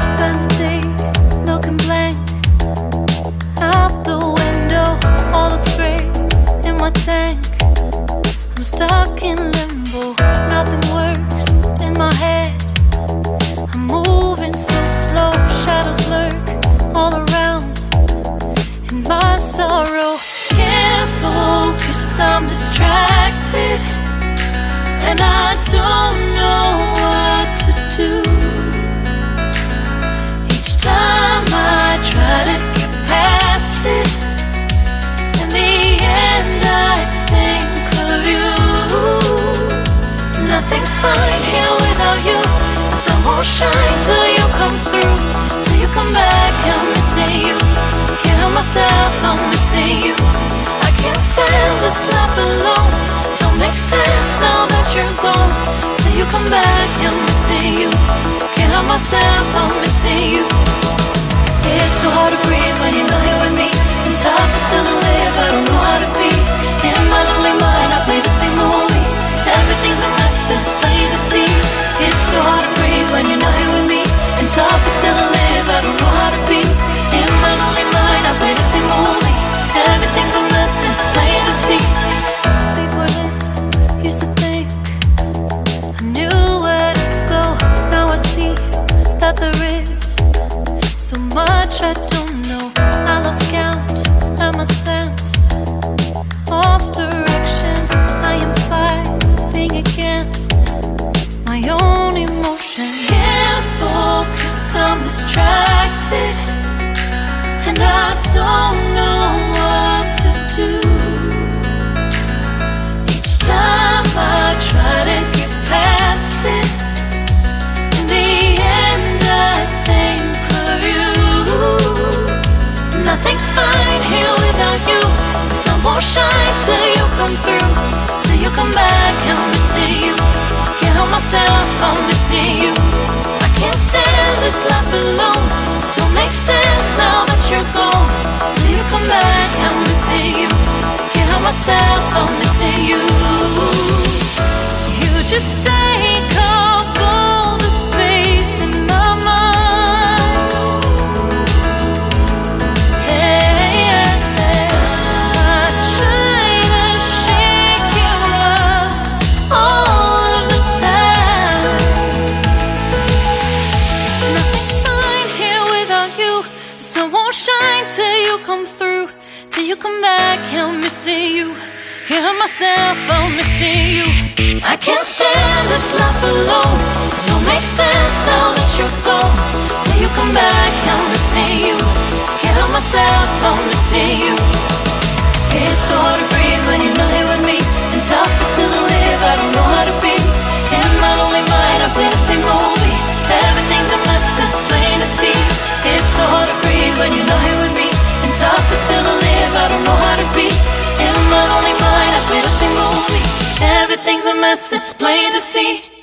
Spend a day looking blank out the window, all looks great in my tank. I'm stuck in limbo, nothing works in my head. I'm moving so slow, shadows lurk all around. In my sorrow, can't focus, I'm distracted, and I don't know what to do. Each time I try to get past it, in the end I think of you. Nothing's fine here without you. The sun won't shine till you come through, till you come back. I'm missing you. Can't help myself, I'm missing you. I can't stand this life alone. Don't make sense now that you're gone. Till you come back, I'm missing you. Can't help myself, I'm missing you. It's so hard to breathe when you're not here with me, and tough is still to live, I don't know how to be. In my lonely mind I play the same movie. Everything's a mess, it's plain to see. It's so hard to breathe when you're not here with me, and tough is still to live, I don't know how to be. In my lonely mind I play the same movie. Everything's a mess, it's plain to see. Before this, used to think I knew where to go. Now I see that there is so much I don't know. I lost count at my sense of direction. I am fighting against my own emotion. Can't focus, I'm distracted, and I don't know what to do. Each time I try to get past it, in the end I think of you. Nothing's fine here without you. The sun won't shine till you come through, till you come back. I'm missing you. Can't help myself, I'm missing you. I can't stand this life alone. Don't make sense now that you're gone. Till you come back, I'm missing you. Can't help myself, I'm missing you. You just take up all the space in my mind. Hey, I try to shake you up all of the time. Nothing's fine here without you. The sun won't shine till you come through, till you come back. I'm missing you. Can't help myself, I'm missing you. I can't stand this life alone. Don't make sense now that you're gone. Till you come back, I'm missing you. Can't help myself, I'm missing you. It's so hard to breathe when you're not here with me, and tough is still to live, I don't know how to be. In my lonely mind I play the same movie. Everything's a mess, it's plain to see. It's so hard to breathe when you're not here with me, and tough is still to live, I don't know how to be. In my lonely mind I play the same movie. Everything's a mess, it's plain to see.